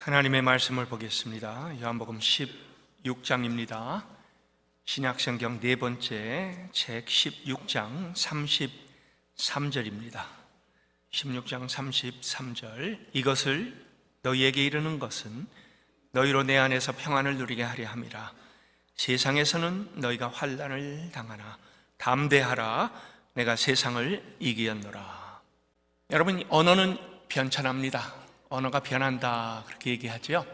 하나님의 말씀을 보겠습니다. 요한복음 16장입니다. 신약성경 네 번째 책 16장 33절입니다. 16장 33절. 이것을 너희에게 이르는 것은 너희로 내 안에서 평안을 누리게 하려 함이라. 세상에서는 너희가 환난을 당하나 담대하라. 내가 세상을 이기었노라. 여러분, 언어는 변천합니다. 언어가 변한다, 그렇게 얘기하죠.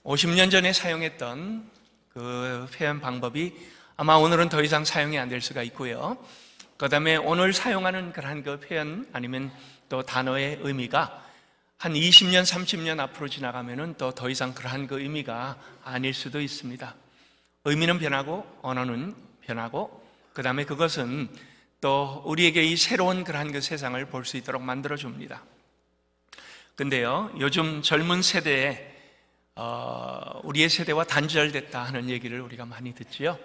50년 전에 사용했던 그 표현 방법이 아마 오늘은 더 이상 사용이 안 될 수가 있고요. 그 다음에 오늘 사용하는 그러한 그 표현 아니면 또 단어의 의미가 한 20년, 30년 앞으로 지나가면은 또 더 이상 그러한 그 의미가 아닐 수도 있습니다. 의미는 변하고 언어는 변하고, 그 다음에 그것은 또 우리에게 이 새로운 그러한 그 세상을 볼 수 있도록 만들어 줍니다. 근데요, 요즘 젊은 세대에 우리의 세대와 단절됐다 하는 얘기를 우리가 많이 듣지요.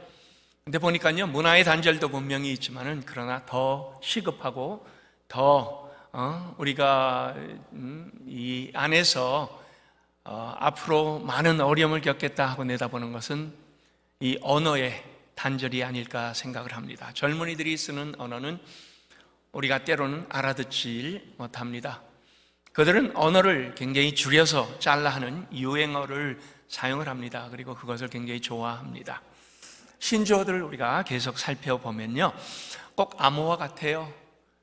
근데 보니까요, 문화의 단절도 분명히 있지만은 그러나 더 시급하고 더 우리가 이 안에서 앞으로 많은 어려움을 겪겠다 하고 내다보는 것은 이 언어의 단절이 아닐까 생각을 합니다. 젊은이들이 쓰는 언어는 우리가 때로는 알아듣질 못합니다. 그들은 언어를 굉장히 줄여서 잘라 하는 유행어를 사용을 합니다. 그리고 그것을 굉장히 좋아합니다. 신조어들을 우리가 계속 살펴보면요, 꼭 암호와 같아요.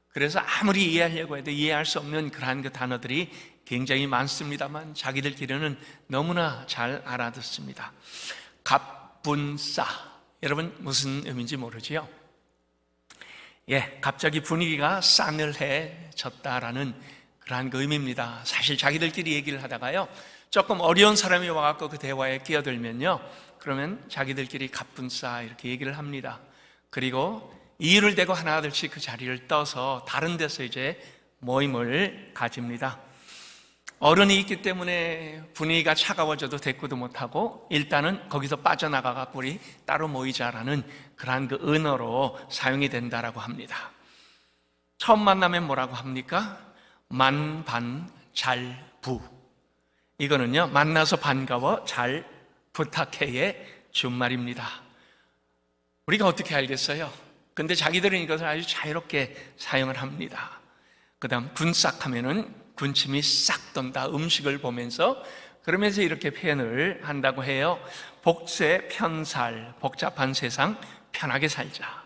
그래서 아무리 이해하려고 해도 이해할 수 없는 그러한 그 단어들이 굉장히 많습니다만 자기들끼리는 너무나 잘 알아듣습니다. 갑분싸, 여러분 무슨 의미인지 모르지요? 갑자기 분위기가 싸늘해졌다라는 그러한 그 의미입니다. 사실 자기들끼리 얘기를 하다가요, 조금 어려운 사람이 와갖고 그 대화에 끼어들면요, 그러면 자기들끼리 갑분싸 이렇게 얘기를 합니다. 그리고 이유를 대고 하나둘씩 그 자리를 떠서 다른 데서 이제 모임을 가집니다. 어른이 있기 때문에 분위기가 차가워져도 대꾸도 못하고 일단은 거기서 빠져나가갖고 우리 따로 모이자라는 그러한 그 은어로 사용이 된다라고 합니다. 처음 만나면 뭐라고 합니까? 만반잘부. 이거는요, 만나서 반가워, 잘 부탁해의 준말입니다. 우리가 어떻게 알겠어요? 근데 자기들은 이것을 아주 자유롭게 사용을 합니다. 그 다음 군싹 하면은 군침이 싹 돈다, 음식을 보면서. 그러면서 이렇게 표현을 한다고 해요. 복세 편살, 복잡한 세상 편하게 살자.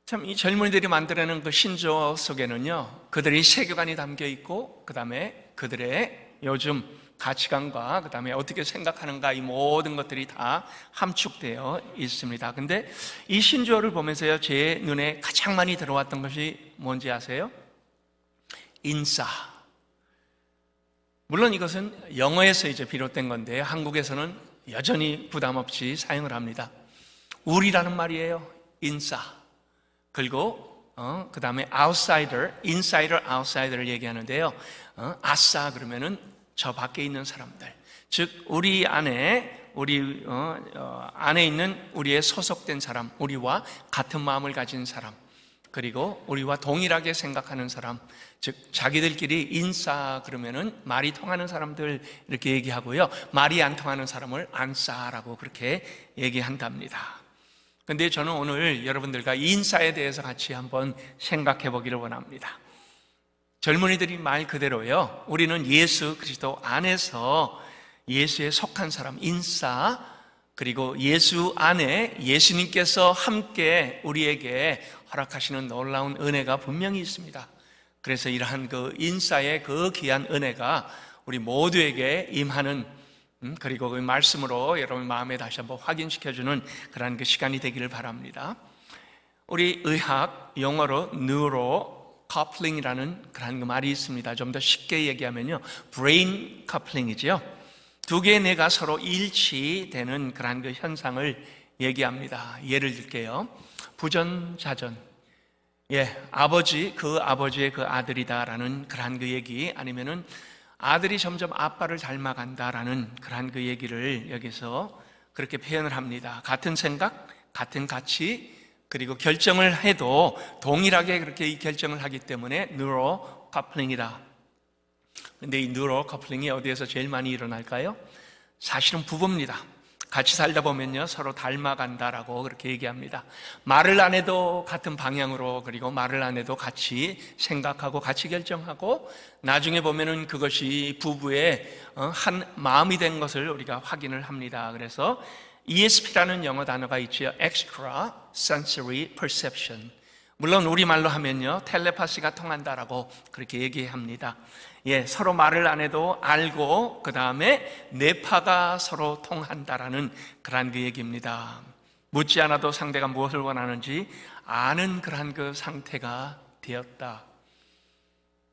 참, 이 젊은이들이 만들어내는 그 신조어 속에는요, 그들의 세계관이 담겨 있고, 그 다음에 그들의 요즘 가치관과 그 다음에 어떻게 생각하는가, 이 모든 것들이 다 함축되어 있습니다. 근데 이 신조어를 보면서요, 제 눈에 가장 많이 들어왔던 것이 뭔지 아세요? 인싸. 물론 이것은 영어에서 이제 비롯된 건데 한국에서는 여전히 부담 없이 사용을 합니다. 우리라는 말이에요. 인싸. 그리고 그 다음에 outsider, insider, outsider를 얘기하는데요. 아싸 그러면은 저 밖에 있는 사람들, 즉 우리 안에 안에 있는 우리의 소속된 사람, 우리와 같은 마음을 가진 사람, 그리고 우리와 동일하게 생각하는 사람, 즉 자기들끼리 인싸 그러면은 말이 통하는 사람들 이렇게 얘기하고요, 말이 안 통하는 사람을 안싸라고 그렇게 얘기한답니다. 근데 저는 오늘 여러분들과 인싸에 대해서 같이 한번 생각해 보기를 원합니다. 젊은이들이 말 그대로요, 우리는 예수 그리스도 안에서 예수에 속한 사람, 인싸, 그리고 예수 안에 예수님께서 함께 우리에게 허락하시는 놀라운 은혜가 분명히 있습니다. 그래서 이러한 그 인싸의 그 귀한 은혜가 우리 모두에게 임하는, 그리고 그 말씀으로 여러분 마음에 다시 한번 확인시켜주는 그러한 그 시간이 되기를 바랍니다. 우리 의학 용어로 뉴로 커플링이라는 그런 그 말이 있습니다. 좀 더 쉽게 얘기하면요, 브레인 커플링이죠. 두 개의 뇌가 서로 일치되는 그런 그 현상을 얘기합니다. 예를 들게요, 부전자전. 아버지, 그 아버지의 그 아들이다라는 그런 그 얘기, 아니면은 아들이 점점 아빠를 닮아간다라는 그런 그 얘기를 여기서 그렇게 표현을 합니다. 같은 생각, 같은 가치, 그리고 결정을 해도 동일하게 그렇게 이 결정을 하기 때문에 뉴로 커플링이다. 근데 이 뉴로 커플링이 어디에서 제일 많이 일어날까요? 사실은 부부입니다. 같이 살다 보면요, 서로 닮아간다라고 그렇게 얘기합니다. 말을 안 해도 같은 방향으로, 그리고 말을 안 해도 같이 생각하고 같이 결정하고, 나중에 보면은 그것이 부부의 한 마음이 된 것을 우리가 확인을 합니다. 그래서 ESP라는 영어 단어가 있죠. Extra Sensory Perception. 물론 우리말로 하면요, 텔레파시가 통한다라고 그렇게 얘기합니다. 예, 서로 말을 안 해도 알고 그 다음에 뇌파가 서로 통한다라는 그런 그 얘기입니다. 묻지 않아도 상대가 무엇을 원하는지 아는 그런 그 상태가 되었다.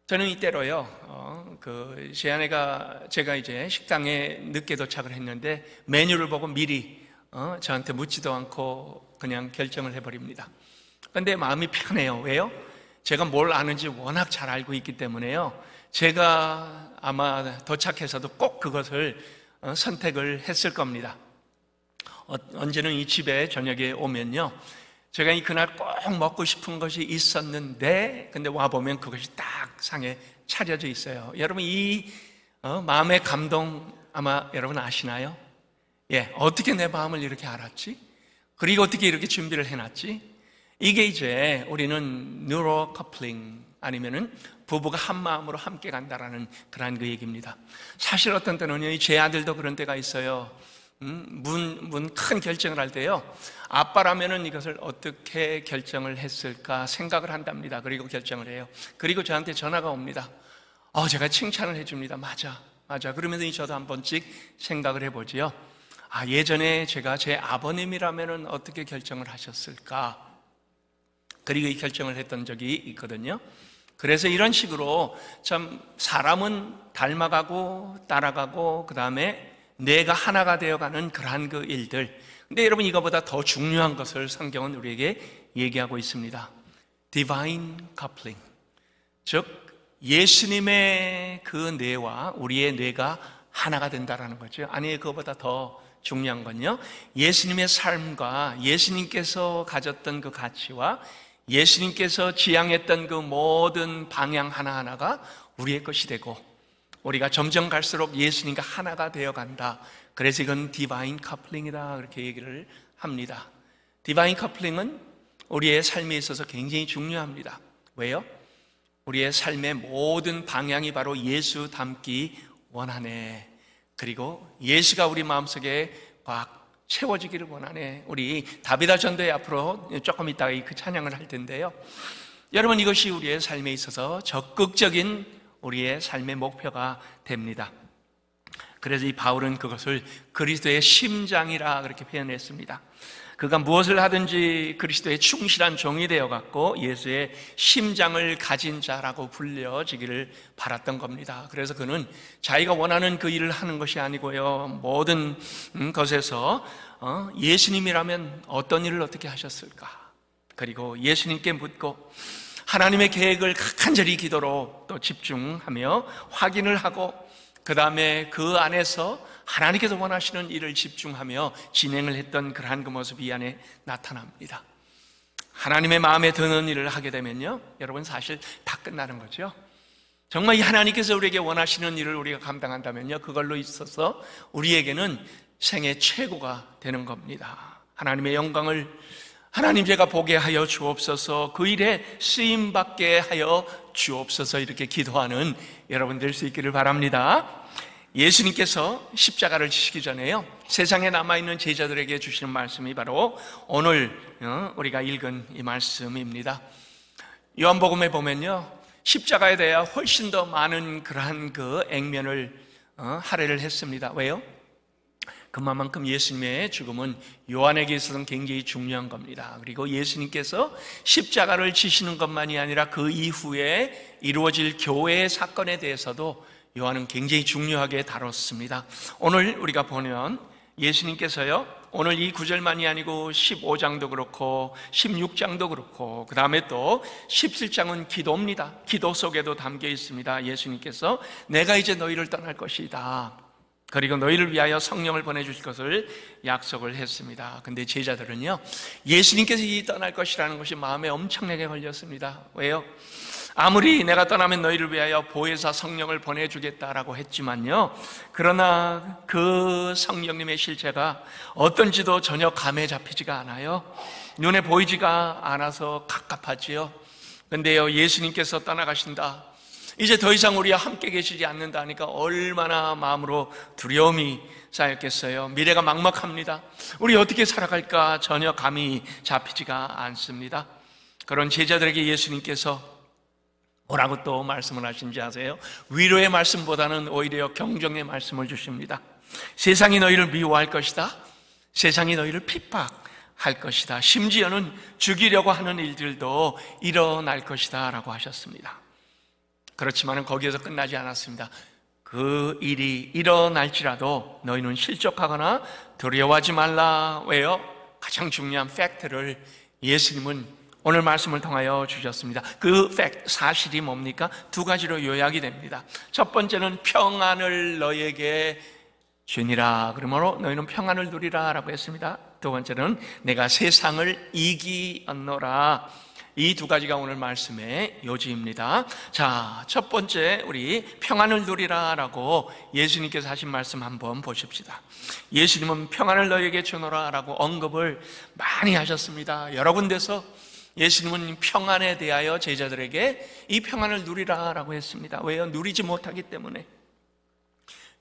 저는 이때로요, 제 아내가, 제가 이제 식당에 늦게 도착을 했는데 메뉴를 보고 미리 저한테 묻지도 않고 그냥 결정을 해버립니다. 근데 마음이 편해요. 왜요? 제가 뭘 아는지 워낙 잘 알고 있기 때문에요. 제가 아마 도착해서도 꼭 그것을 선택을 했을 겁니다. 언제는 이 집에 저녁에 오면요, 제가 그날 꼭 먹고 싶은 것이 있었는데, 근데 와보면 그것이 딱 상에 차려져 있어요. 여러분, 이 마음의 감동 아마 여러분 아시나요? 예, 어떻게 내 마음을 이렇게 알았지? 그리고 어떻게 이렇게 준비를 해놨지? 이게 이제 우리는 뉴로 커플링, 아니면은 부부가 한 마음으로 함께 간다라는 그런 그 얘기입니다. 사실 어떤 때는요, 제 아들도 그런 때가 있어요. 큰 결정을 할 때요, 아빠라면은 이것을 어떻게 결정을 했을까 생각을 한답니다. 그리고 결정을 해요. 그리고 저한테 전화가 옵니다. 제가 칭찬을 해줍니다. 맞아. 그러면서 저도 한 번씩 생각을 해보지요. 예전에 제가 제 아버님이라면은 어떻게 결정을 하셨을까? 그리고 이 결정을 했던 적이 있거든요. 그래서 이런 식으로 참 사람은 닮아가고 따라가고 그 다음에 내가 하나가 되어가는 그러한 그 일들. 근데 여러분, 이거보다 더 중요한 것을 성경은 우리에게 얘기하고 있습니다. Divine Coupling, 즉 예수님의 그 뇌와 우리의 뇌가 하나가 된다라는 거죠. 아니, 그거보다 더 중요한 건요, 예수님의 삶과 예수님께서 가졌던 그 가치와 예수님께서 지향했던 그 모든 방향 하나하나가 우리의 것이 되고, 우리가 점점 갈수록 예수님과 하나가 되어간다. 그래서 이건 디바인 커플링이다, 그렇게 얘기를 합니다. 디바인 커플링은 우리의 삶에 있어서 굉장히 중요합니다. 왜요? 우리의 삶의 모든 방향이 바로 예수 닮기 원하네. 그리고 예수가 우리 마음속에 막 채워지기를 원하네. 우리 다비다 전도회 앞으로 조금 이따가 그 찬양을 할 텐데요, 여러분, 이것이 우리의 삶에 있어서 적극적인 우리의 삶의 목표가 됩니다. 그래서 이 바울은 그것을 그리스도의 심장이라 그렇게 표현했습니다. 그가 무엇을 하든지 그리스도의 충실한 종이 되어갖고 예수의 심장을 가진 자라고 불려지기를 바랐던 겁니다. 그래서 그는 자기가 원하는 그 일을 하는 것이 아니고요, 모든 것에서 예수님이라면 어떤 일을 어떻게 하셨을까, 그리고 예수님께 묻고 하나님의 계획을 간절히 기도로 또 집중하며 확인을 하고, 그 다음에 그 안에서 하나님께서 원하시는 일을 집중하며 진행을 했던 그러한 그 모습이 이 안에 나타납니다. 하나님의 마음에 드는 일을 하게 되면요, 여러분, 사실 다 끝나는 거죠. 정말 이 하나님께서 우리에게 원하시는 일을 우리가 감당한다면요, 그걸로 있어서 우리에게는 생애 최고가 되는 겁니다. 하나님의 영광을 하나님 제가 보게 하여 주옵소서, 그 일에 쓰임받게 하여 주옵소서, 이렇게 기도하는 여러분 될 수 있기를 바랍니다. 예수님께서 십자가를 지시기 전에요, 세상에 남아있는 제자들에게 주시는 말씀이 바로 오늘 우리가 읽은 이 말씀입니다. 요한복음에 보면요, 십자가에 대해 훨씬 더 많은 그러한 그 액면을 할애를 했습니다. 왜요? 그만큼 예수님의 죽음은 요한에게 있어서는 굉장히 중요한 겁니다. 그리고 예수님께서 십자가를 지시는 것만이 아니라 그 이후에 이루어질 교회의 사건에 대해서도 요한은 굉장히 중요하게 다뤘습니다. 오늘 우리가 보면 예수님께서요, 오늘 이 9절만이 아니고 15장도 그렇고 16장도 그렇고 그 다음에 또 17장은 기도입니다. 기도 속에도 담겨 있습니다. 예수님께서 내가 이제 너희를 떠날 것이다, 그리고 너희를 위하여 성령을 보내주실 것을 약속을 했습니다. 근데 제자들은요, 예수님께서 이 떠날 것이라는 것이 마음에 엄청나게 걸렸습니다. 왜요? 아무리 내가 떠나면 너희를 위하여 보혜사 성령을 보내주겠다라고 했지만요, 그러나 그 성령님의 실체가 어떤지도 전혀 감에 잡히지가 않아요. 눈에 보이지가 않아서 갑갑하지요. 근데요, 예수님께서 떠나가신다, 이제 더 이상 우리와 함께 계시지 않는다 하니까 얼마나 마음으로 두려움이 쌓였겠어요. 미래가 막막합니다. 우리 어떻게 살아갈까 전혀 감이 잡히지가 않습니다. 그런 제자들에게 예수님께서 뭐라고 또 말씀을 하신지 아세요? 위로의 말씀보다는 오히려 경종의 말씀을 주십니다. 세상이 너희를 미워할 것이다. 세상이 너희를 핍박할 것이다. 심지어는 죽이려고 하는 일들도 일어날 것이다 라고 하셨습니다. 그렇지만 거기에서 끝나지 않았습니다. 그 일이 일어날지라도 너희는 실족하거나 두려워하지 말라. 왜요? 가장 중요한 팩트를 예수님은 오늘 말씀을 통하여 주셨습니다. 그 사실이 뭡니까? 두 가지로 요약이 됩니다. 첫 번째는 평안을 너희에게 주니라. 그러므로 너희는 평안을 누리라 라고 했습니다. 두 번째는 내가 세상을 이기었노라. 이 두 가지가 오늘 말씀의 요지입니다. 자, 첫 번째 우리 평안을 누리라 라고 예수님께서 하신 말씀 한번 보십시다. 예수님은 평안을 너희에게 주노라 라고 언급을 많이 하셨습니다. 여러 군데서 예수님은 평안에 대하여 제자들에게 이 평안을 누리라 라고 했습니다. 왜요? 누리지 못하기 때문에.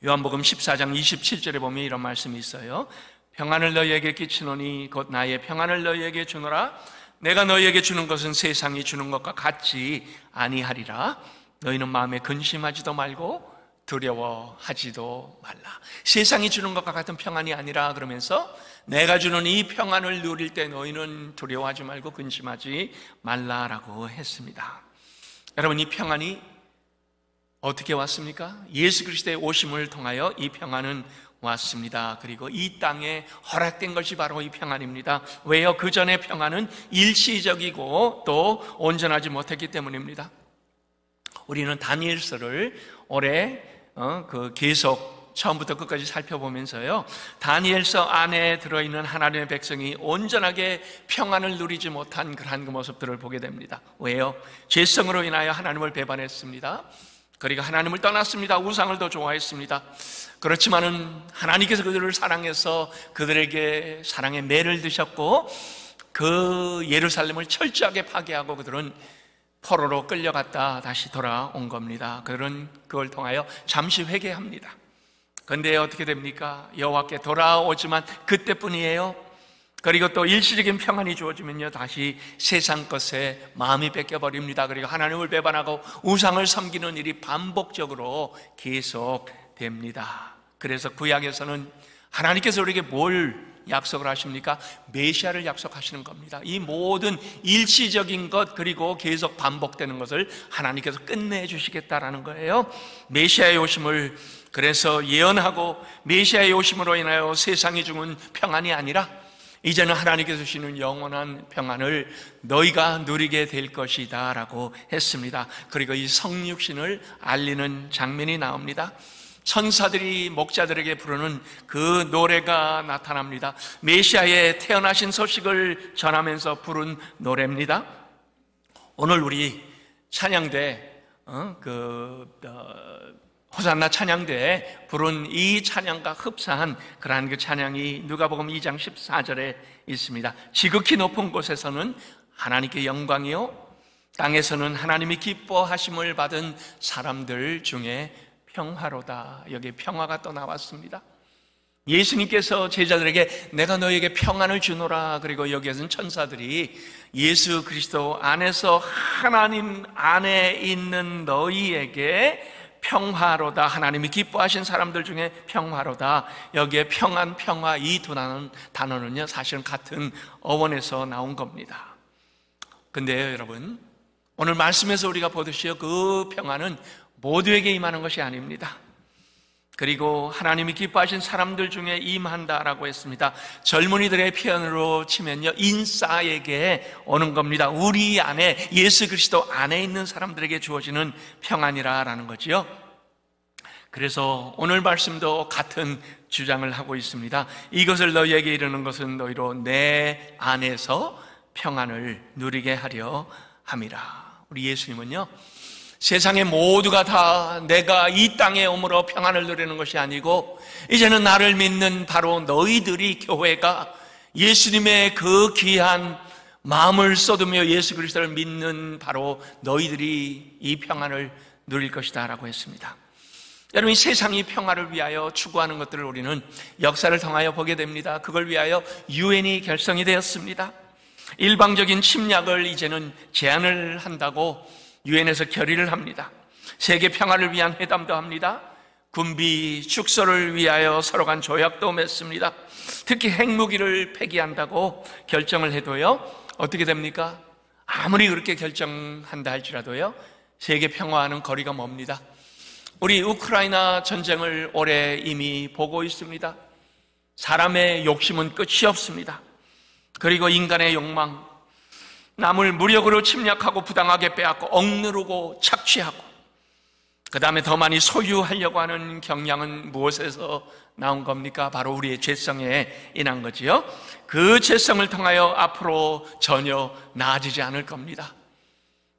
요한복음 14장 27절에 보면 이런 말씀이 있어요. 평안을 너희에게 끼치노니 곧 나의 평안을 너희에게 주노라. 내가 너희에게 주는 것은 세상이 주는 것과 같지 아니하리라. 너희는 마음에 근심하지도 말고 두려워하지도 말라. 세상이 주는 것과 같은 평안이 아니라 그러면서 내가 주는 이 평안을 누릴 때 너희는 두려워하지 말고 근심하지 말라라고 했습니다. 여러분, 이 평안이 어떻게 왔습니까? 예수 그리스도의 오심을 통하여 이 평안은 왔습니다. 그리고 이 땅에 허락된 것이 바로 이 평안입니다. 왜요? 그 전의 평안은 일시적이고 또 온전하지 못했기 때문입니다. 우리는 다니엘서를 올해 계속 처음부터 끝까지 살펴보면서요, 다니엘서 안에 들어있는 하나님의 백성이 온전하게 평안을 누리지 못한 그러한 그 모습들을 보게 됩니다. 왜요? 죄성으로 인하여 하나님을 배반했습니다. 그리고 하나님을 떠났습니다. 우상을 더 좋아했습니다. 그렇지만은 하나님께서 그들을 사랑해서 그들에게 사랑의 매를 드셨고 그 예루살렘을 철저하게 파괴하고 그들은 포로로 끌려갔다 다시 돌아온 겁니다. 그들은 그걸 통하여 잠시 회개합니다. 그런데 어떻게 됩니까? 여호와께 돌아오지만 그때뿐이에요. 그리고 또 일시적인 평안이 주어지면요, 다시 세상 것에 마음이 뺏겨버립니다. 그리고 하나님을 배반하고 우상을 섬기는 일이 반복적으로 계속됩니다. 그래서 구약에서는 하나님께서 우리에게 뭘 약속을 하십니까? 메시아를 약속하시는 겁니다. 이 모든 일시적인 것 그리고 계속 반복되는 것을 하나님께서 끝내주시겠다라는 거예요. 메시아의 오심을 그래서 예언하고 메시아의 오심으로 인하여 세상이 주는 평안이 아니라 이제는 하나님께서 주시는 영원한 평안을 너희가 누리게 될 것이다 라고 했습니다. 그리고 이 성육신을 알리는 장면이 나옵니다. 천사들이 목자들에게 부르는 그 노래가 나타납니다. 메시아의 태어나신 소식을 전하면서 부른 노래입니다. 오늘 우리 찬양대 호산나 찬양대에 부른 이 찬양과 흡사한 그러한 그 찬양이 누가복음 2장 14절에 있습니다. 지극히 높은 곳에서는 하나님께 영광이요 땅에서는 하나님이 기뻐하심을 받은 사람들 중에 평화로다. 여기 평화가 또 나왔습니다. 예수님께서 제자들에게 내가 너에게 평안을 주노라. 그리고 여기에서는 천사들이 예수 그리스도 안에서 하나님 안에 있는 너희에게 평화로다. 하나님이 기뻐하신 사람들 중에 평화로다. 여기에 평안, 평화 이 두 단어는요 사실은 같은 어원에서 나온 겁니다. 근데요 여러분, 오늘 말씀에서 우리가 보듯이요 그 평안은 모두에게 임하는 것이 아닙니다. 그리고 하나님이 기뻐하신 사람들 중에 임한다라고 했습니다. 젊은이들의 표현으로 치면요 인싸에게 오는 겁니다. 우리 안에 예수 그리스도 안에 있는 사람들에게 주어지는 평안이라는 거지요. 그래서 오늘 말씀도 같은 주장을 하고 있습니다. 이것을 너희에게 이르는 것은 너희로 내 안에서 평안을 누리게 하려 함이라. 우리 예수님은요, 세상의 모두가 다 내가 이 땅에 오므로 평안을 누리는 것이 아니고 이제는 나를 믿는 바로 너희들이, 교회가 예수님의 그 귀한 마음을 쏟으며 예수 그리스도를 믿는 바로 너희들이 이 평안을 누릴 것이다 라고 했습니다. 여러분, 이 세상이 평화를 위하여 추구하는 것들을 우리는 역사를 통하여 보게 됩니다. 그걸 위하여 유엔이 결성이 되었습니다. 일방적인 침략을 이제는 제한을 한다고 유엔에서 결의를 합니다. 세계 평화를 위한 회담도 합니다. 군비 축소를 위하여 서로 간 조약도 맺습니다. 특히 핵무기를 폐기한다고 결정을 해도요, 어떻게 됩니까? 아무리 그렇게 결정한다 할지라도요, 세계 평화와는 거리가 멉니다. 우리 우크라이나 전쟁을 올해 이미 보고 있습니다. 사람의 욕심은 끝이 없습니다. 그리고 인간의 욕망, 남을 무력으로 침략하고 부당하게 빼앗고 억누르고 착취하고, 그 다음에 더 많이 소유하려고 하는 경향은 무엇에서 나온 겁니까? 바로 우리의 죄성에 인한 거지요. 그 죄성을 통하여 앞으로 전혀 나아지지 않을 겁니다.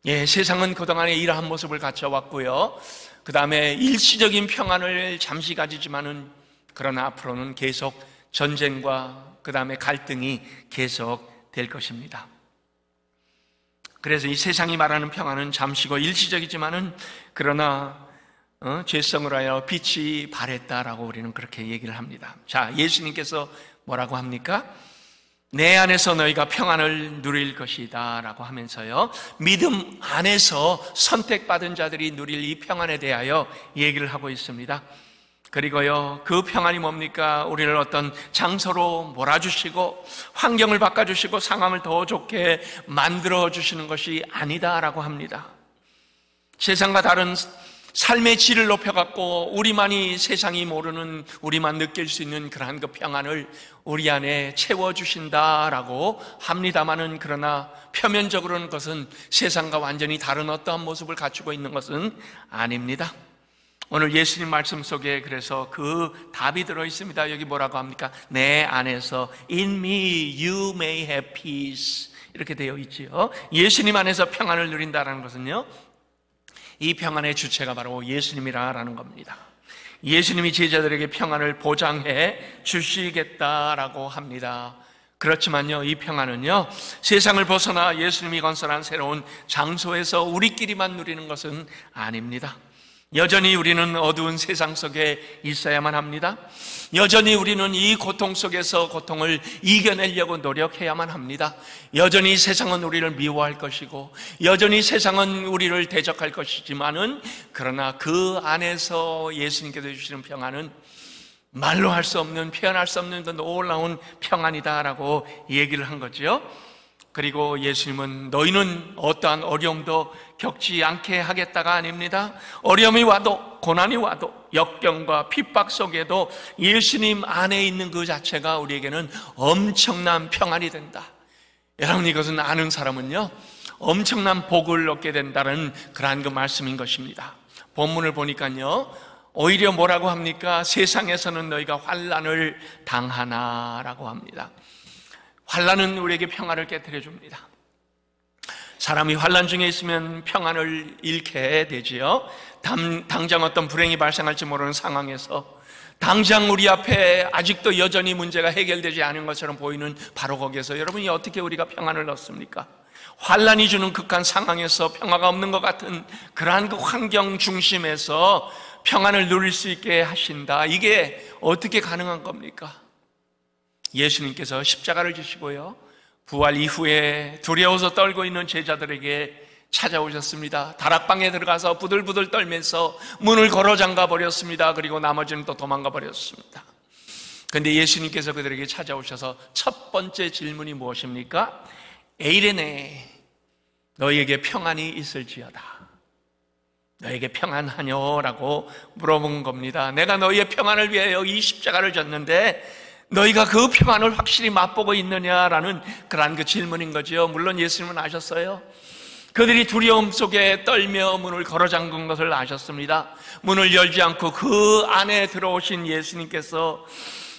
예, 세상은 그동안에 이러한 모습을 갖춰왔고요, 그 다음에 일시적인 평안을 잠시 가지지만은, 그러나 앞으로는 계속 전쟁과 그 다음에 갈등이 계속 될 것입니다. 그래서 이 세상이 말하는 평안은 잠시고 일시적이지만은, 그러나 죄성으로 하여 빛이 발했다라고 우리는 그렇게 얘기를 합니다. 자, 예수님께서 뭐라고 합니까? 내 안에서 너희가 평안을 누릴 것이다 라고 하면서요, 믿음 안에서 선택받은 자들이 누릴 이 평안에 대하여 얘기를 하고 있습니다. 그리고요, 그 평안이 뭡니까? 우리를 어떤 장소로 몰아주시고 환경을 바꿔주시고 상황을 더 좋게 만들어주시는 것이 아니다라고 합니다. 세상과 다른 삶의 질을 높여갖고 우리만이, 세상이 모르는, 우리만 느낄 수 있는 그러한 그 평안을 우리 안에 채워주신다라고 합니다마는, 그러나 표면적으로는 그것은 세상과 완전히 다른 어떠한 모습을 갖추고 있는 것은 아닙니다. 오늘 예수님 말씀 속에 그래서 그 답이 들어있습니다. 여기 뭐라고 합니까? 내 안에서 In me you may have peace, 이렇게 되어 있지요. 예수님 안에서 평안을 누린다는 것은요, 이 평안의 주체가 바로 예수님이라는 겁니다. 예수님이 제자들에게 평안을 보장해 주시겠다라고 합니다. 그렇지만요, 이 평안은요, 세상을 벗어나 예수님이 건설한 새로운 장소에서 우리끼리만 누리는 것은 아닙니다. 여전히 우리는 어두운 세상 속에 있어야만 합니다. 여전히 우리는 이 고통 속에서 고통을 이겨내려고 노력해야만 합니다. 여전히 세상은 우리를 미워할 것이고, 여전히 세상은 우리를 대적할 것이지만은, 그러나 그 안에서 예수님께서 주시는 평안은 말로 할 수 없는, 표현할 수 없는 그 놀라운 평안이다라고 얘기를 한 거죠. 그리고 예수님은 너희는 어떠한 어려움도 겪지 않게 하겠다가 아닙니다. 어려움이 와도, 고난이 와도, 역경과 핍박 속에도 예수님 안에 있는 그 자체가 우리에게는 엄청난 평안이 된다. 여러분, 이것은 아는 사람은요, 엄청난 복을 얻게 된다는 그러한 그 말씀인 것입니다. 본문을 보니까요, 오히려 뭐라고 합니까? 세상에서는 너희가 환난을 당하나라고 합니다. 환난은 우리에게 평안을 깨뜨려 줍니다. 사람이 환난 중에 있으면 평안을 잃게 되지요. 당장 어떤 불행이 발생할지 모르는 상황에서, 당장 우리 앞에 아직도 여전히 문제가 해결되지 않은 것처럼 보이는 바로 거기에서 여러분이 어떻게 우리가 평안을 얻습니까? 환난이 주는 극한 상황에서 평화가 없는 것 같은 그러한 그 환경 중심에서 평안을 누릴 수 있게 하신다. 이게 어떻게 가능한 겁니까? 예수님께서 십자가를 지시고요, 부활 이후에 두려워서 떨고 있는 제자들에게 찾아오셨습니다. 다락방에 들어가서 부들부들 떨면서 문을 걸어 잠가 버렸습니다. 그리고 나머지는 또 도망가 버렸습니다. 그런데 예수님께서 그들에게 찾아오셔서 첫 번째 질문이 무엇입니까? 에이레네, 너희에게 평안이 있을지어다. 너에게 평안하뇨라고 물어본 겁니다. 내가 너희의 평안을 위하여 이 십자가를 졌는데 너희가 그 평안을 확실히 맛보고 있느냐라는 그러한 그 질문인 거죠. 물론 예수님은 아셨어요. 그들이 두려움 속에 떨며 문을 걸어 잠근 것을 아셨습니다. 문을 열지 않고 그 안에 들어오신 예수님께서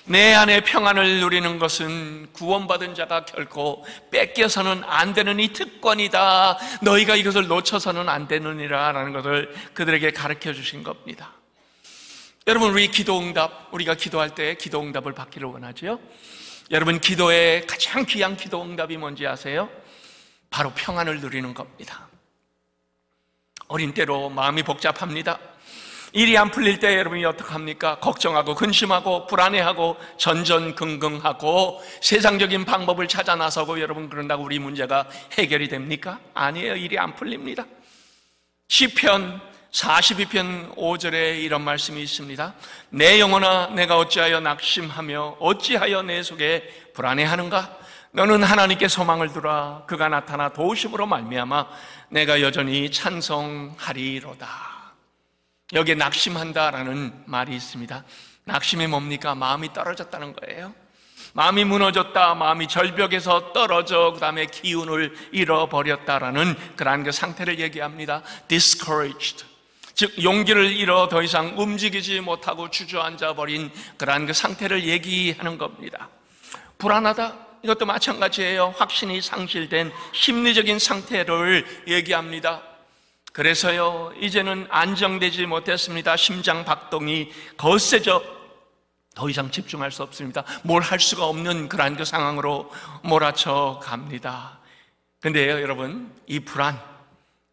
내 안에 평안을 누리는 것은 구원받은 자가 결코 뺏겨서는 안 되는 이 특권이다. 너희가 이것을 놓쳐서는 안 되느니라 라는 것을 그들에게 가르쳐 주신 겁니다. 여러분, 우리 기도응답, 우리가 기도할 때 기도응답을 받기를 원하죠. 여러분, 기도의 가장 귀한 기도응답이 뭔지 아세요? 바로 평안을 누리는 겁니다. 어린 때로 마음이 복잡합니다. 일이 안 풀릴 때 여러분이 어떡합니까? 걱정하고 근심하고 불안해하고 전전긍긍하고 세상적인 방법을 찾아 나서고, 여러분 그런다고 우리 문제가 해결이 됩니까? 아니에요. 일이 안 풀립니다. 시편 42편 5절에 이런 말씀이 있습니다. 내 영혼아, 내가 어찌하여 낙심하며 어찌하여 내 속에 불안해하는가? 너는 하나님께 소망을 두라. 그가 나타나 도우심으로 말미암아 내가 여전히 찬송하리로다. 여기에 낙심한다라는 말이 있습니다. 낙심이 뭡니까? 마음이 떨어졌다는 거예요. 마음이 무너졌다, 마음이 절벽에서 떨어져 그 다음에 기운을 잃어버렸다라는 그러한 그 상태를 얘기합니다. discouraged, 즉 용기를 잃어 더 이상 움직이지 못하고 주저앉아 버린 그러한 그 상태를 얘기하는 겁니다. 불안하다, 이것도 마찬가지예요. 확신이 상실된 심리적인 상태를 얘기합니다. 그래서요, 이제는 안정되지 못했습니다. 심장 박동이 거세져 더 이상 집중할 수 없습니다. 뭘 할 수가 없는 그러한 그 상황으로 몰아쳐 갑니다. 근데요, 여러분, 이 불안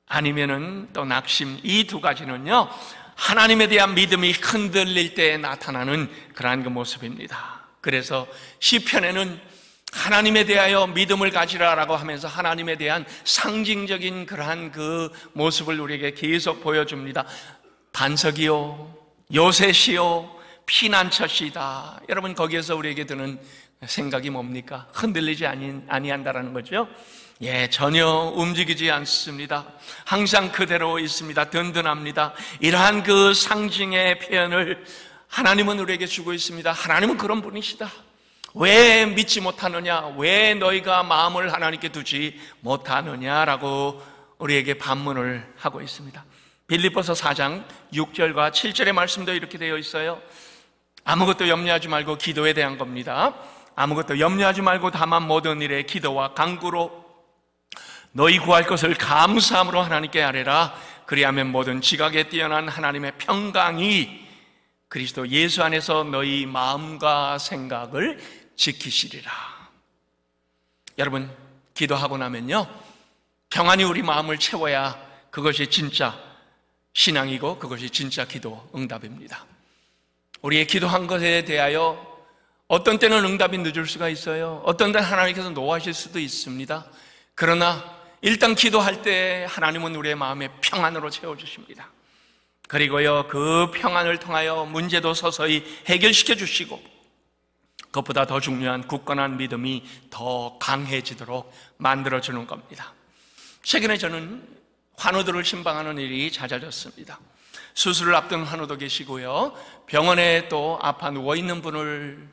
아니면은 또 낙심, 이 두 가지는요, 하나님에 대한 믿음이 흔들릴 때 나타나는 그러한 그 모습입니다. 그래서 시편에는 하나님에 대하여 믿음을 가지라라고 하면서 하나님에 대한 상징적인 그러한 그 모습을 우리에게 계속 보여줍니다. 반석이요, 요새시요, 피난처시다. 여러분, 거기에서 우리에게 드는 생각이 뭡니까? 흔들리지 아니한다라는 거죠. 예, 전혀 움직이지 않습니다. 항상 그대로 있습니다. 든든합니다. 이러한 그 상징의 표현을 하나님은 우리에게 주고 있습니다. 하나님은 그런 분이시다. 왜 믿지 못하느냐? 왜 너희가 마음을 하나님께 두지 못하느냐라고 우리에게 반문을 하고 있습니다. 빌립보서 4장 6절과 7절의 말씀도 이렇게 되어 있어요. 아무것도 염려하지 말고, 기도에 대한 겁니다. 아무것도 염려하지 말고 다만 모든 일에 기도와 간구로 너희 구할 것을 감사함으로 하나님께 아뢰라. 그리하면 모든 지각에 뛰어난 하나님의 평강이 그리스도 예수 안에서 너희 마음과 생각을 지키시리라. 여러분, 기도하고 나면요, 평안이 우리 마음을 채워야 그것이 진짜 신앙이고 그것이 진짜 기도 응답입니다. 우리의 기도한 것에 대하여 어떤 때는 응답이 늦을 수가 있어요. 어떤 때는 하나님께서 노하실 수도 있습니다. 그러나 일단 기도할 때 하나님은 우리의 마음에 평안으로 채워주십니다. 그리고요, 그 평안을 통하여 문제도 서서히 해결시켜 주시고, 그것보다 더 중요한 굳건한 믿음이 더 강해지도록 만들어주는 겁니다. 최근에 저는 환우들을 신방하는 일이 잦아졌습니다. 수술을 앞둔 환우도 계시고요, 병원에 또 아파 누워있는 분을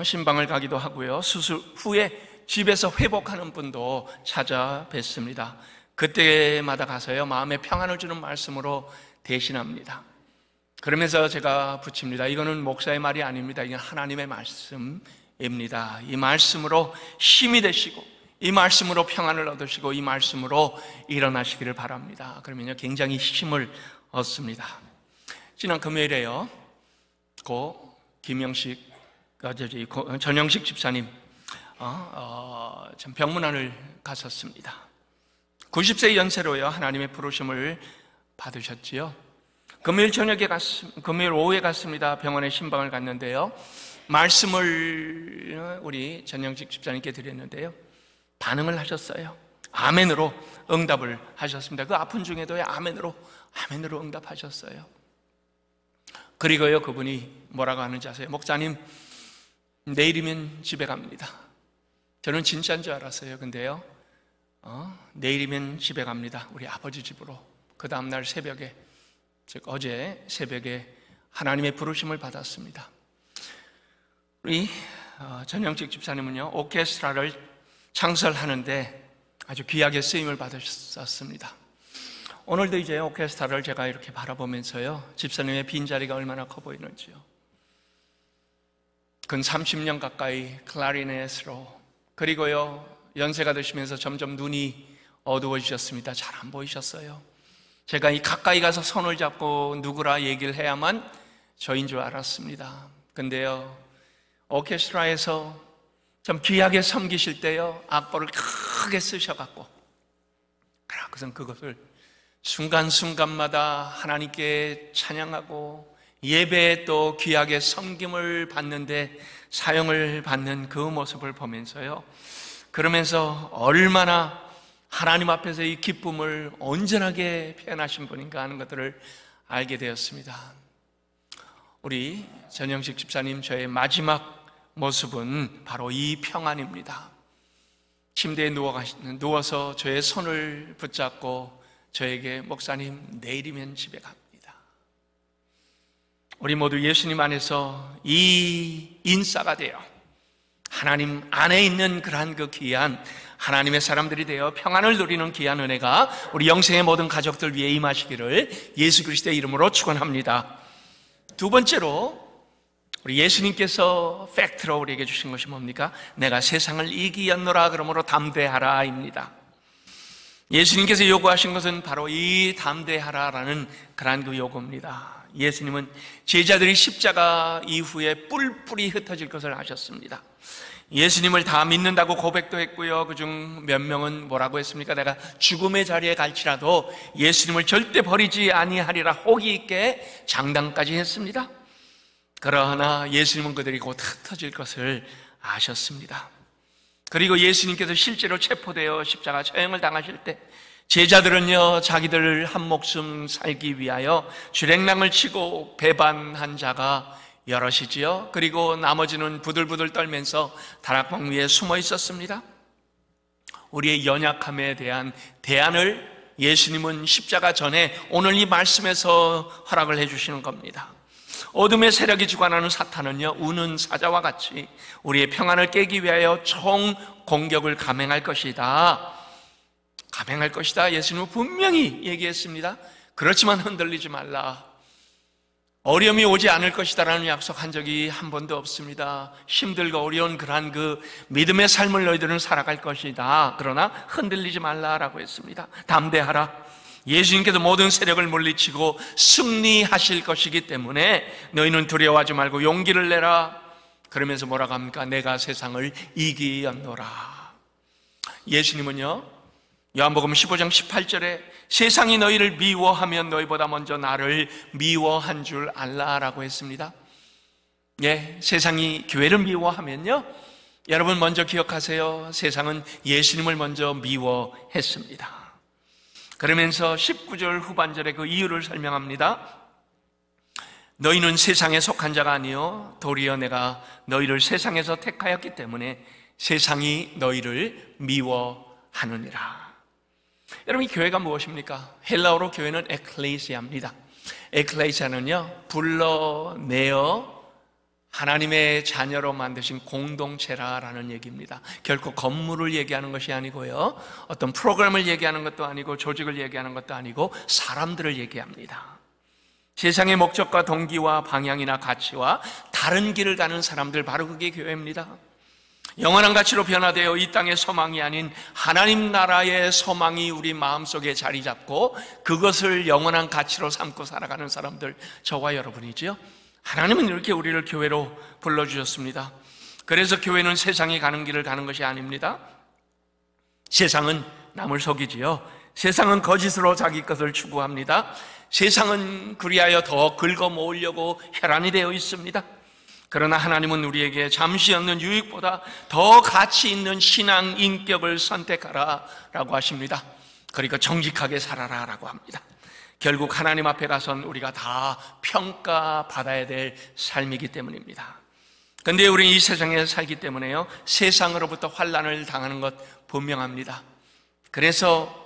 신방을 가기도 하고요, 수술 후에 집에서 회복하는 분도 찾아뵙습니다. 그때마다 가서요, 마음에 평안을 주는 말씀으로 대신합니다. 그러면서 제가 붙입니다. 이거는 목사의 말이 아닙니다. 이건 하나님의 말씀입니다. 이 말씀으로 힘이 되시고, 이 말씀으로 평안을 얻으시고, 이 말씀으로 일어나시기를 바랍니다. 그러면요, 굉장히 힘을 얻습니다. 지난 금요일에요, 전영식 집사님 병문안을 갔었습니다. 90세 연세로요, 하나님의 부르심을 받으셨지요. 금요일 오후에 갔습니다. 병원에 신방을 갔는데요, 말씀을 우리 전영식 집사님께 드렸는데요, 반응을 하셨어요. 아멘으로 응답을 하셨습니다. 그 아픈 중에도 아멘으로 응답하셨어요. 그리고요, 그분이 뭐라고 하는지 아세요? 목사님, 내일이면 집에 갑니다. 저는 진짜인 줄 알았어요. 근데요, 내일이면 집에 갑니다. 우리 아버지 집으로. 그 다음날 새벽에, 즉 어제 새벽에 하나님의 부르심을 받았습니다. 우리 전영식 집사님은요, 오케스트라를 창설하는데 아주 귀하게 쓰임을 받으셨습니다. 오늘도 이제 오케스트라를 제가 이렇게 바라보면서요, 집사님의 빈자리가 얼마나 커 보이는지요. 근 30년 가까이 클라리넷으로, 그리고요 연세가 드시면서 점점 눈이 어두워지셨습니다. 잘 안 보이셨어요. 제가 이 가까이 가서 손을 잡고 누구라 얘기를 해야만 저인 줄 알았습니다. 근데요 오케스트라에서 좀 귀하게 섬기실 때요 악보를 크게 쓰셔갖고, 그래서 그것을 순간순간마다 하나님께 찬양하고 예배에 또 귀하게 섬김을 받는데 사용을 받는 그 모습을 보면서요, 그러면서 얼마나 하나님 앞에서 이 기쁨을 온전하게 표현하신 분인가 하는 것들을 알게 되었습니다. 우리 전영식 집사님 저의 마지막 모습은 바로 이 평안입니다. 침대에 누워서 저의 손을 붙잡고 저에게 목사님 내일이면 집에 갑니다. 우리 모두 예수님 안에서 이 인싸가 되어 하나님 안에 있는 그러한 그 귀한 하나님의 사람들이 되어 평안을 누리는 귀한 은혜가 우리 영생의 모든 가족들 위해 임하시기를 예수 그리스도의 이름으로 축원합니다. 두 번째로 우리 예수님께서 팩트로 우리에게 주신 것이 뭡니까? 내가 세상을 이기었노라 그러므로 담대하라입니다. 예수님께서 요구하신 것은 바로 이 담대하라라는 그러한 그 요구입니다. 예수님은 제자들이 십자가 이후에 뿔뿔이 흩어질 것을 아셨습니다. 예수님을 다 믿는다고 고백도 했고요, 그중 몇 명은 뭐라고 했습니까? 내가 죽음의 자리에 갈지라도 예수님을 절대 버리지 아니하리라 호기 있게 장담까지 했습니다. 그러나 예수님은 그들이 곧 흩어질 것을 아셨습니다. 그리고 예수님께서 실제로 체포되어 십자가 처형을 당하실 때 제자들은요 자기들 한 목숨 살기 위하여 주랭랑을 치고 배반한 자가 여럿이지요. 그리고 나머지는 부들부들 떨면서 다락방 위에 숨어 있었습니다. 우리의 연약함에 대한 대안을 예수님은 십자가 전에 오늘 이 말씀에서 허락을 해주시는 겁니다. 어둠의 세력이 주관하는 사탄은요 우는 사자와 같이 우리의 평안을 깨기 위하여 총 공격을 감행할 것이다. 감행할 것이다. 예수님은 분명히 얘기했습니다. 그렇지만 흔들리지 말라. 어려움이 오지 않을 것이다라는 약속한 적이 한 번도 없습니다. 힘들고 어려운 그러한 그 믿음의 삶을 너희들은 살아갈 것이다. 그러나 흔들리지 말라라고 했습니다. 담대하라. 예수님께서 모든 세력을 물리치고 승리하실 것이기 때문에 너희는 두려워하지 말고 용기를 내라. 그러면서 뭐라고 합니까? 내가 세상을 이기었노라. 예수님은요 요한복음 15장 18절에 세상이 너희를 미워하면 너희보다 먼저 나를 미워한 줄 알라라고 했습니다. 예, 세상이 교회를 미워하면요 여러분 먼저 기억하세요. 세상은 예수님을 먼저 미워했습니다. 그러면서 19절 후반절에 그 이유를 설명합니다. 너희는 세상에 속한 자가 아니요 도리어 내가 너희를 세상에서 택하였기 때문에 세상이 너희를 미워하느니라. 여러분 이 교회가 무엇입니까? 헬라어로 교회는 에클레시아입니다. 에클레시아는요 불러내어 하나님의 자녀로 만드신 공동체라는 얘기입니다. 결코 건물을 얘기하는 것이 아니고요 어떤 프로그램을 얘기하는 것도 아니고 조직을 얘기하는 것도 아니고 사람들을 얘기합니다. 세상의 목적과 동기와 방향이나 가치와 다른 길을 가는 사람들, 바로 그게 교회입니다. 영원한 가치로 변화되어 이 땅의 소망이 아닌 하나님 나라의 소망이 우리 마음속에 자리 잡고 그것을 영원한 가치로 삼고 살아가는 사람들, 저와 여러분이죠. 하나님은 이렇게 우리를 교회로 불러주셨습니다. 그래서 교회는 세상이 가는 길을 가는 것이 아닙니다. 세상은 남을 속이지요. 세상은 거짓으로 자기 것을 추구합니다. 세상은 그리하여 더 긁어 모으려고 혈안이 되어 있습니다. 그러나 하나님은 우리에게 잠시 얻는 유익보다 더 가치 있는 신앙 인격을 선택하라 라고 하십니다. 그러니까 정직하게 살아라 라고 합니다. 결국 하나님 앞에 가선 우리가 다 평가받아야 될 삶이기 때문입니다. 그런데 우리는 이 세상에 살기 때문에요 세상으로부터 환난을 당하는 것 분명합니다. 그래서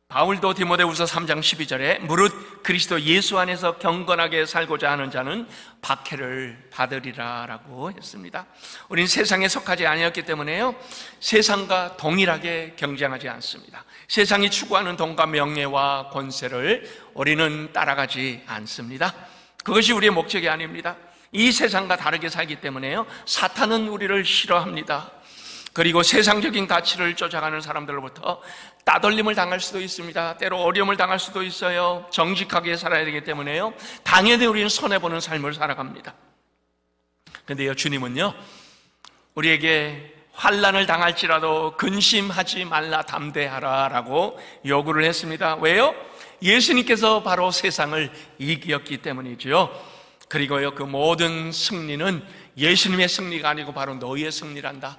바울도 디모데후서 3장 12절에 무릇 그리스도 예수 안에서 경건하게 살고자 하는 자는 박해를 받으리라 라고 했습니다. 우리는 세상에 속하지 아니었기 때문에요 세상과 동일하게 경쟁하지 않습니다. 세상이 추구하는 돈과 명예와 권세를 우리는 따라가지 않습니다. 그것이 우리의 목적이 아닙니다. 이 세상과 다르게 살기 때문에요, 사탄은 우리를 싫어합니다. 그리고 세상적인 가치를 쫓아가는 사람들로부터 따돌림을 당할 수도 있습니다. 때로 어려움을 당할 수도 있어요. 정직하게 살아야 되기 때문에요, 당연히 우리는 손해보는 삶을 살아갑니다. 그런데요, 주님은요, 우리에게 환난을 당할지라도 근심하지 말라, 담대하라 라고 요구를 했습니다. 왜요? 예수님께서 바로 세상을 이기었기 때문이죠. 그리고요, 그 모든 승리는 예수님의 승리가 아니고 바로 너희의 승리란다.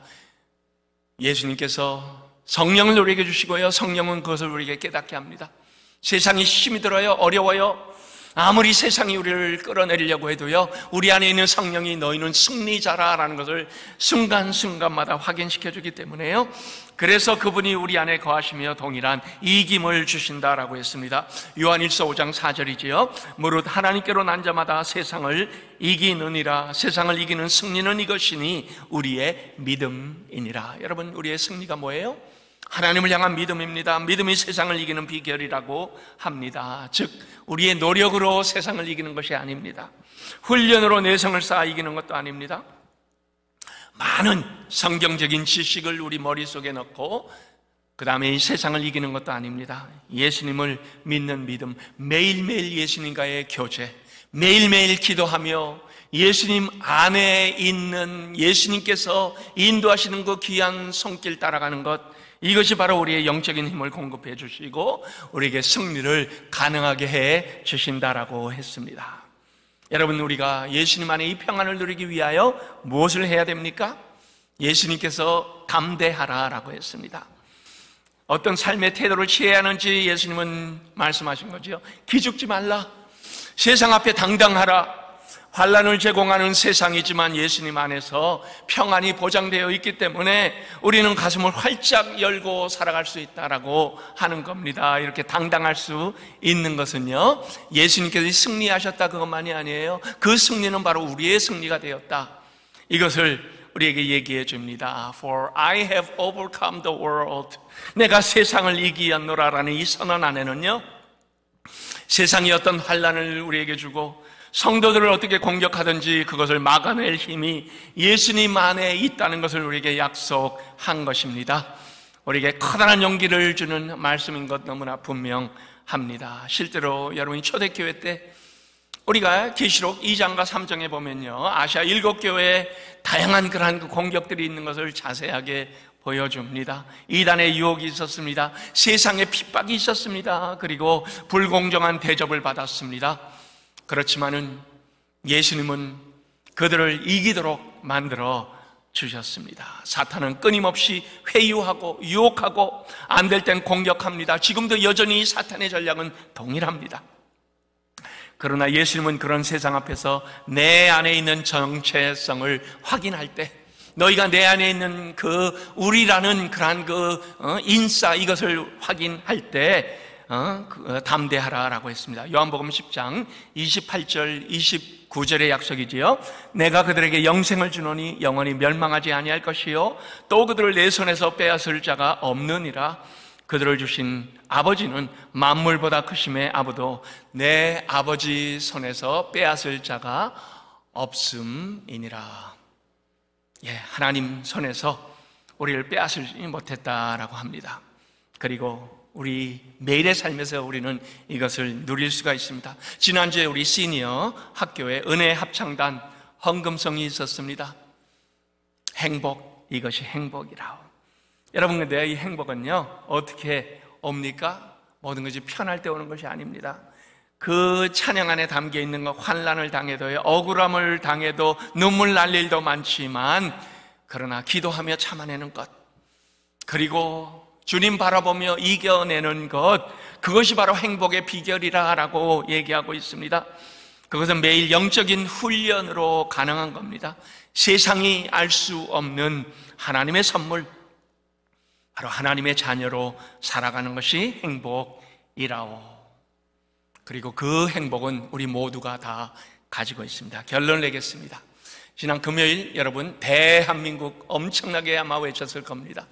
예수님께서 성령을 우리에게 주시고요, 성령은 그것을 우리에게 깨닫게 합니다. 세상이 힘이 들어요, 어려워요. 아무리 세상이 우리를 끌어내리려고 해도요, 우리 안에 있는 성령이 너희는 승리자라는 것을 순간순간마다 확인시켜주기 때문에요, 그래서 그분이 우리 안에 거하시며 동일한 이김을 주신다라고 했습니다. 요한일서 5장 4절이지요. 무릇 하나님께로 난 자마다 세상을 이기느니라. 세상을 이기는 승리는 이것이니 우리의 믿음이니라. 여러분, 우리의 승리가 뭐예요? 하나님을 향한 믿음입니다. 믿음이 세상을 이기는 비결이라고 합니다. 즉, 우리의 노력으로 세상을 이기는 것이 아닙니다. 훈련으로 내성을 쌓아 이기는 것도 아닙니다. 많은 성경적인 지식을 우리 머릿속에 넣고 그 다음에 이 세상을 이기는 것도 아닙니다. 예수님을 믿는 믿음, 매일매일 예수님과의 교제, 매일매일 기도하며 예수님 안에 있는 예수님께서 인도하시는 그 귀한 손길 따라가는 것, 이것이 바로 우리의 영적인 힘을 공급해 주시고 우리에게 승리를 가능하게 해 주신다라고 했습니다. 여러분, 우리가 예수님 안에 이 평안을 누리기 위하여 무엇을 해야 됩니까? 예수님께서 담대하라라고 했습니다. 어떤 삶의 태도를 취해야 하는지 예수님은 말씀하신 거죠. 기죽지 말라, 세상 앞에 당당하라. 환난을 제공하는 세상이지만 예수님 안에서 평안이 보장되어 있기 때문에 우리는 가슴을 활짝 열고 살아갈 수 있다라고 하는 겁니다. 이렇게 당당할 수 있는 것은요, 예수님께서 승리하셨다 그것만이 아니에요. 그 승리는 바로 우리의 승리가 되었다, 이것을 우리에게 얘기해 줍니다. For I have overcome the world. 내가 세상을 이기었노라라는 이 선언 안에는요, 세상이 어떤 환난을 우리에게 주고 성도들을 어떻게 공격하든지 그것을 막아낼 힘이 예수님 안에 있다는 것을 우리에게 약속한 것입니다. 우리에게 커다란 용기를 주는 말씀인 것 너무나 분명합니다. 실제로 여러분이 초대교회 때 우리가 계시록 2장과 3장에 보면요, 아시아 7교회에 다양한 그러한 공격들이 있는 것을 자세하게 보여줍니다. 이단의 유혹이 있었습니다. 세상의 핍박이 있었습니다. 그리고 불공정한 대접을 받았습니다. 그렇지만은 예수님은 그들을 이기도록 만들어 주셨습니다. 사탄은 끊임없이 회유하고 유혹하고 안 될 땐 공격합니다. 지금도 여전히 사탄의 전략은 동일합니다. 그러나 예수님은 그런 세상 앞에서 내 안에 있는 정체성을 확인할 때, 너희가 내 안에 있는 그 우리라는 그러한 인싸, 이것을 확인할 때 담대하라라고 했습니다. 요한복음 10장 28절 29절의 약속이지요. 내가 그들에게 영생을 주노니 영원히 멸망하지 아니할 것이요 또 그들을 내 손에서 빼앗을 자가 없느니라. 그들을 주신 아버지는 만물보다 크심에 아무도 내 아버지 손에서 빼앗을 자가 없음이니라. 하나님 손에서 우리를 빼앗지 못했다라고 합니다. 그리고 우리 매일의 삶에서 우리는 이것을 누릴 수가 있습니다. 지난주에 우리 시니어 학교에 은혜 합창단 헌금성이 있었습니다. 행복, 이것이 행복이라오. 여러분, 근데 이 행복은요, 어떻게 옵니까? 모든 것이 편할 때 오는 것이 아닙니다. 그 찬양 안에 담겨 있는 것, 환난을 당해도요, 억울함을 당해도 눈물 날 일도 많지만 그러나 기도하며 참아내는 것, 그리고 주님 바라보며 이겨내는 것, 그것이 바로 행복의 비결이라고 얘기하고 있습니다. 그것은 매일 영적인 훈련으로 가능한 겁니다. 세상이 알 수 없는 하나님의 선물, 바로 하나님의 자녀로 살아가는 것이 행복이라오. 그리고 그 행복은 우리 모두가 다 가지고 있습니다. 결론을 내겠습니다. 지난 금요일 여러분 대한민국 엄청나게 아마 외쳤을 겁니다.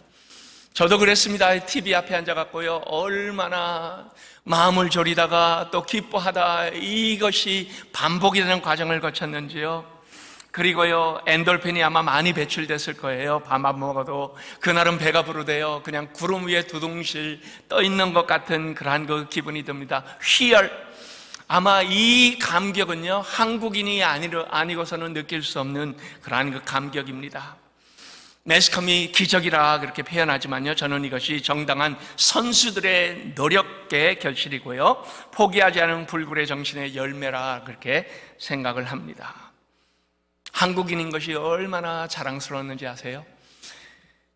저도 그랬습니다. TV 앞에 앉아갖고요, 얼마나 마음을 졸이다가 또 기뻐하다, 이것이 반복이 되는 과정을 거쳤는지요. 그리고요, 엔돌핀이 아마 많이 배출됐을 거예요. 밥만 먹어도 그날은 배가 부르대요. 그냥 구름 위에 두둥실 떠 있는 것 같은 그러한 그 기분이 듭니다. 희열. 아마 이 감격은요, 한국인이 아니고서는 느낄 수 없는 그러한 그 감격입니다. 매스컴이 기적이라 그렇게 표현하지만요, 저는 이것이 정당한 선수들의 노력의 결실이고요, 포기하지 않은 불굴의 정신의 열매라 그렇게 생각을 합니다. 한국인인 것이 얼마나 자랑스러웠는지 아세요?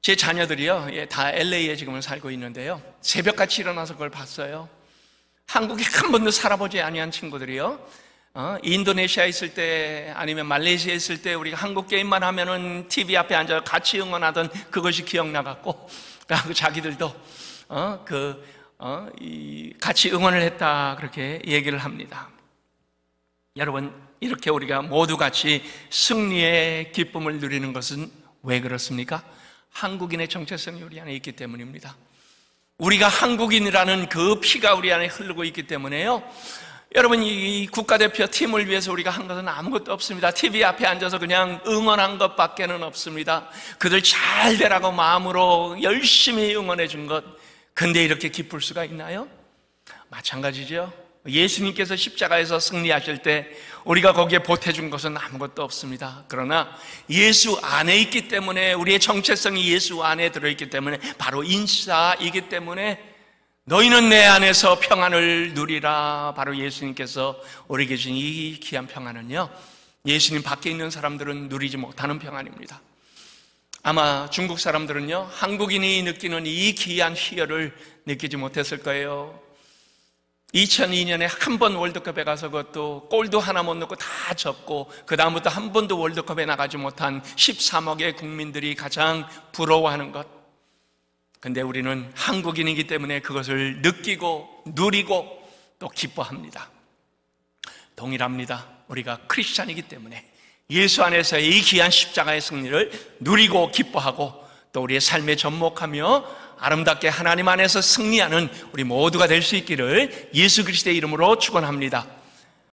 제 자녀들이요, 다 LA에 지금은 살고 있는데요, 새벽같이 일어나서 그걸 봤어요. 한국에 한 번도 살아보지 아니한 친구들이요, 인도네시아에 있을 때 아니면 말레이시아에 있을 때 우리가 한국 게임만 하면은 TV 앞에 앉아 같이 응원하던 그것이 기억나갖고 자기들도 같이 응원을 했다 그렇게 얘기를 합니다. 여러분, 이렇게 우리가 모두 같이 승리의 기쁨을 누리는 것은 왜 그렇습니까? 한국인의 정체성이 우리 안에 있기 때문입니다. 우리가 한국인이라는 그 피가 우리 안에 흐르고 있기 때문에요, 여러분, 이 국가대표 팀을 위해서 우리가 한 것은 아무것도 없습니다. TV 앞에 앉아서 그냥 응원한 것밖에는 없습니다. 그들 잘 되라고 마음으로 열심히 응원해 준 것. 근데 이렇게 기쁠 수가 있나요? 마찬가지죠. 예수님께서 십자가에서 승리하실 때 우리가 거기에 보태준 것은 아무것도 없습니다. 그러나 예수 안에 있기 때문에, 우리의 정체성이 예수 안에 들어있기 때문에, 바로 인싸이기 때문에 너희는 내 안에서 평안을 누리라. 바로 예수님께서 우리에게 주신 이 귀한 평안은요, 예수님 밖에 있는 사람들은 누리지 못하는 평안입니다. 아마 중국 사람들은요, 한국인이 느끼는 이 귀한 희열을 느끼지 못했을 거예요. 2002년에 한 번 월드컵에 가서 그것도 골도 하나 못 넣고 다 졌고, 그 다음부터 한 번도 월드컵에 나가지 못한 13억의 국민들이 가장 부러워하는 것. 근데 우리는 한국인이기 때문에 그것을 느끼고 누리고 또 기뻐합니다. 동일합니다. 우리가 크리스찬이기 때문에 예수 안에서의 이 귀한 십자가의 승리를 누리고 기뻐하고, 또 우리의 삶에 접목하며 아름답게 하나님 안에서 승리하는 우리 모두가 될 수 있기를 예수 그리스도의 이름으로 축원합니다.